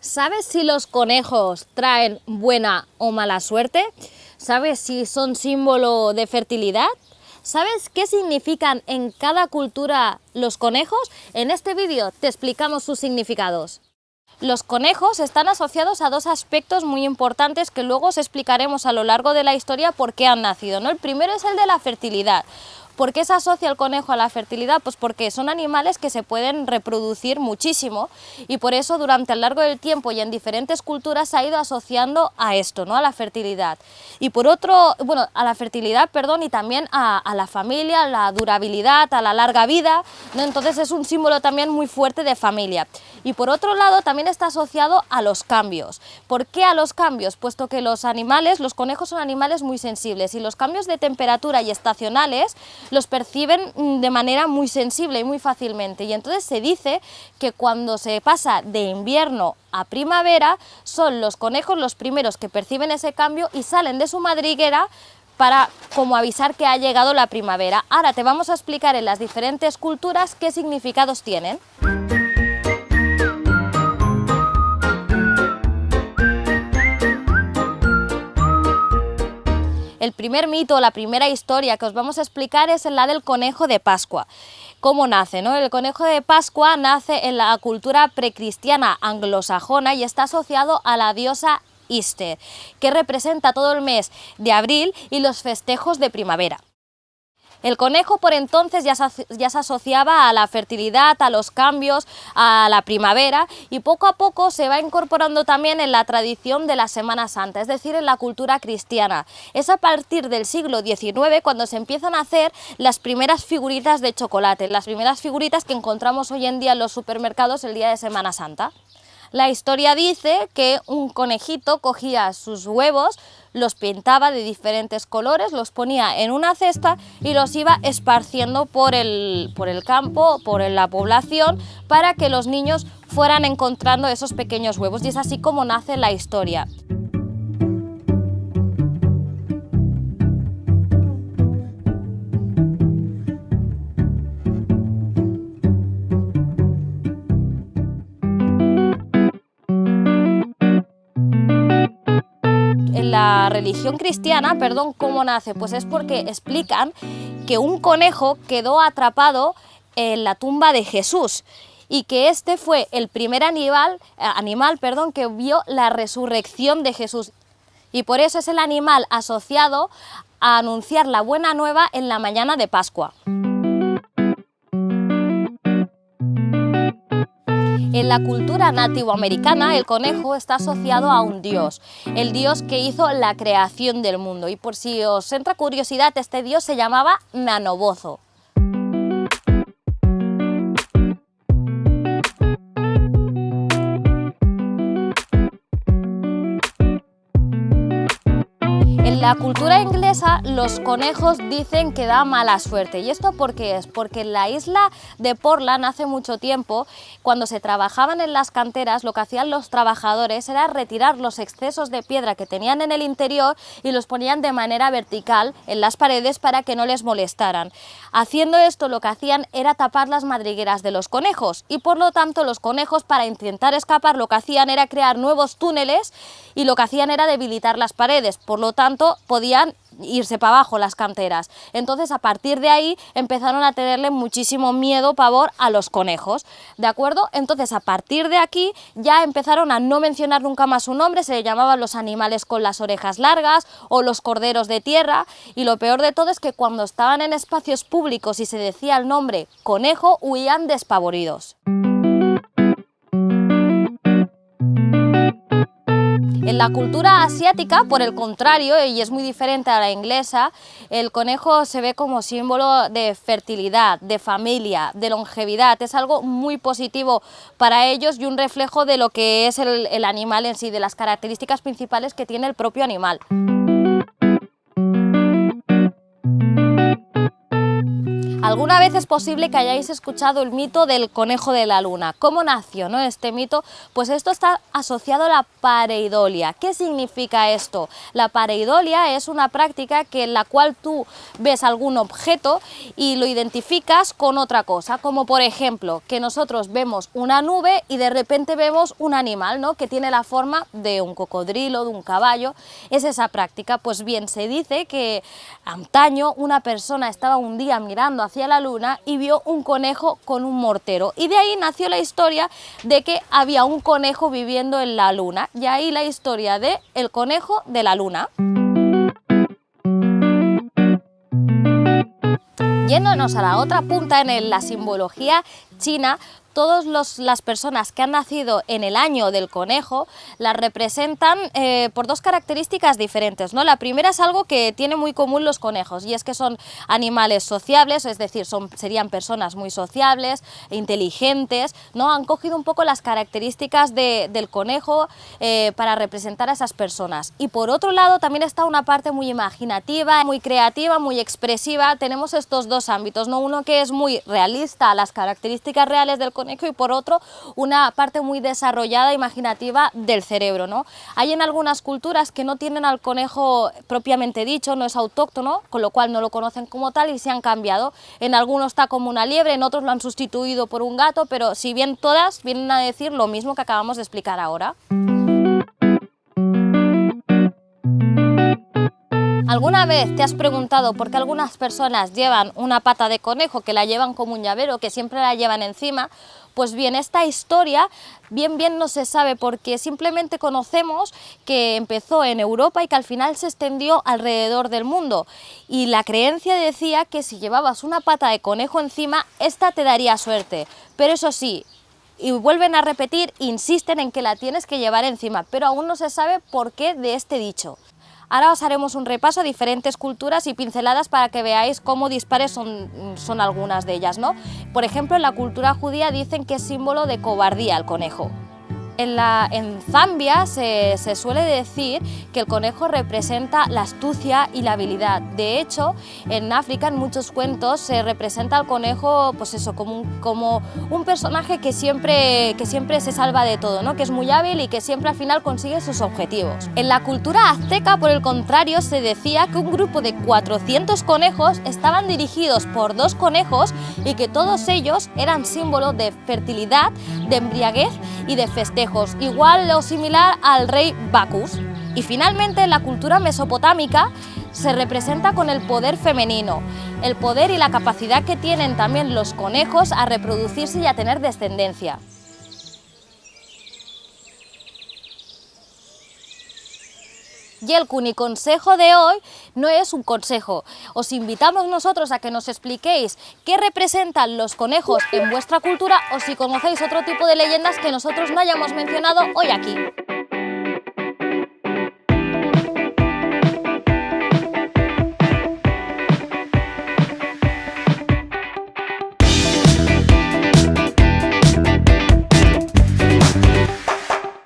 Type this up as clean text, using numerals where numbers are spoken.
¿Sabes si los conejos traen buena o mala suerte? ¿Sabes si son símbolo de fertilidad? ¿Sabes qué significan en cada cultura los conejos? En este vídeo te explicamos sus significados. Los conejos están asociados a dos aspectos muy importantes que luego os explicaremos a lo largo de la historia por qué han nacido, ¿no? El primero es el de la fertilidad. ¿Por qué se asocia el conejo a la fertilidad? Pues porque son animales que se pueden reproducir muchísimo y por eso durante el largo del tiempo y en diferentes culturas se ha ido asociando a esto, ¿no? A la fertilidad. Y por otro, bueno, a la fertilidad, perdón, y también a la familia, a la durabilidad, a la larga vida, ¿no? Entonces es un símbolo también muy fuerte de familia. Y por otro lado también está asociado a los cambios. ¿Por qué a los cambios? Puesto que los conejos son animales muy sensibles y los cambios de temperatura y estacionales los perciben de manera muy sensible y muy fácilmente, y entonces se dice que cuando se pasa de invierno a primavera son los conejos los primeros que perciben ese cambio y salen de su madriguera para como avisar que ha llegado la primavera. Ahora te vamos a explicar en las diferentes culturas qué significados tienen. El primer mito, la primera historia que os vamos a explicar es la del conejo de Pascua. ¿Cómo nace, no? El conejo de Pascua nace en la cultura precristiana anglosajona y está asociado a la diosa Íster, que representa todo el mes de abril y los festejos de primavera. El conejo por entonces ya se asociaba a la fertilidad, a los cambios, a la primavera, y poco a poco se va incorporando también en la tradición de la Semana Santa, es decir, en la cultura cristiana. Es a partir del siglo XIX cuando se empiezan a hacer las primeras figuritas de chocolate, las primeras figuritas que encontramos hoy en día en los supermercados el día de Semana Santa. La historia dice que un conejito cogía sus huevos, los pintaba de diferentes colores, los ponía en una cesta y los iba esparciendo por el campo, por la población, para que los niños fueran encontrando esos pequeños huevos, y es así como nace la historia. La religión cristiana, ¿cómo nace? Pues es porque explican que un conejo quedó atrapado en la tumba de Jesús y que este fue el primer animal que vio la resurrección de Jesús, y por eso es el animal asociado a anunciar la buena nueva en la mañana de Pascua. En la cultura nativoamericana el conejo está asociado a un dios, el dios que hizo la creación del mundo, y por si os entra curiosidad, este dios se llamaba Nanobozo. En la cultura inglesa los conejos dicen que da mala suerte. ¿Y esto por qué es? Porque en la isla de Portland hace mucho tiempo, cuando se trabajaban en las canteras, lo que hacían los trabajadores era retirar los excesos de piedra que tenían en el interior y los ponían de manera vertical en las paredes para que no les molestaran. Haciendo esto, lo que hacían era tapar las madrigueras de los conejos, y por lo tanto los conejos, para intentar escapar, lo que hacían era crear nuevos túneles y lo que hacían era debilitar las paredes. Por lo tanto podían irse para abajo las canteras. Entonces a partir de ahí empezaron a tenerle muchísimo miedo, pavor a los conejos, ¿de acuerdo? Entonces a partir de aquí ya empezaron a no mencionar nunca más su nombre, se le llamaban los animales con las orejas largas o los corderos de tierra, y lo peor de todo es que cuando estaban en espacios públicos y se decía el nombre conejo, huían despavoridos. En la cultura asiática, por el contrario, y es muy diferente a la inglesa, el conejo se ve como símbolo de fertilidad, de familia, de longevidad. Es algo muy positivo para ellos y un reflejo de lo que es el animal en sí, de las características principales que tiene el propio animal. A Alguna vez es posible que hayáis escuchado el mito del conejo de la luna. ¿Cómo nació, no, este mito? Pues esto está asociado a la pareidolia. ¿Qué significa esto? La pareidolia es una práctica en la cual tú ves algún objeto y lo identificas con otra cosa, como por ejemplo que nosotros vemos una nube y de repente vemos un animal, ¿no?, que tiene la forma de un cocodrilo, de un caballo. Es esa práctica. Pues bien, se dice que antaño una persona estaba un día mirando hacia la luna y vio un conejo con un mortero, y de ahí nació la historia de que había un conejo viviendo en la luna, y ahí la historia de el conejo de la luna. Yéndonos a la otra punta, en la simbología china, todas las personas que han nacido en el año del conejo las representan por dos características diferentes, ¿no? La primera es algo que tiene muy común los conejos, y es que son animales sociables, es decir, serían personas muy sociables, inteligentes, ¿no? Han cogido un poco las características del conejo para representar a esas personas. Y por otro lado también está una parte muy imaginativa, muy creativa, muy expresiva. Tenemos estos dos ámbitos, ¿no? Uno que es muy realista, las características reales del conejo, y por otro una parte muy desarrollada, imaginativa del cerebro, ¿no? Hay en algunas culturas que no tienen al conejo propiamente dicho, no es autóctono, con lo cual no lo conocen como tal y se han cambiado. En algunos está como una liebre, en otros lo han sustituido por un gato, pero si bien todas vienen a decir lo mismo que acabamos de explicar ahora. ¿Alguna vez te has preguntado por qué algunas personas llevan una pata de conejo, que la llevan como un llavero, que siempre la llevan encima? Pues bien, esta historia bien no se sabe, porque simplemente conocemos que empezó en Europa y que al final se extendió alrededor del mundo. Y la creencia decía que si llevabas una pata de conejo encima, esta te daría suerte. Pero eso sí, y vuelven a repetir, insisten en que la tienes que llevar encima, pero aún no se sabe por qué de este dicho. Ahora os haremos un repaso a diferentes culturas y pinceladas para que veáis cómo dispares son algunas de ellas, ¿no? Por ejemplo, en la cultura judía dicen que es símbolo de cobardía el conejo. En Zambia se suele decir que el conejo representa la astucia y la habilidad. De hecho, en África, en muchos cuentos, se representa al conejo, pues eso, como un personaje que siempre se salva de todo, ¿no? Que es muy hábil y que siempre al final consigue sus objetivos. En la cultura azteca, por el contrario, se decía que un grupo de 400 conejos estaban dirigidos por 2 conejos y que todos ellos eran símbolo de fertilidad, de embriaguez y de festejos, igual o similar al rey Bacchus. Y finalmente, en la cultura mesopotámica se representa con el poder femenino, el poder y la capacidad que tienen también los conejos a reproducirse y a tener descendencia. Y el cuniconsejo de hoy no es un consejo. Os invitamos nosotros a que nos expliquéis qué representan los conejos en vuestra cultura, o si conocéis otro tipo de leyendas que nosotros no hayamos mencionado hoy aquí.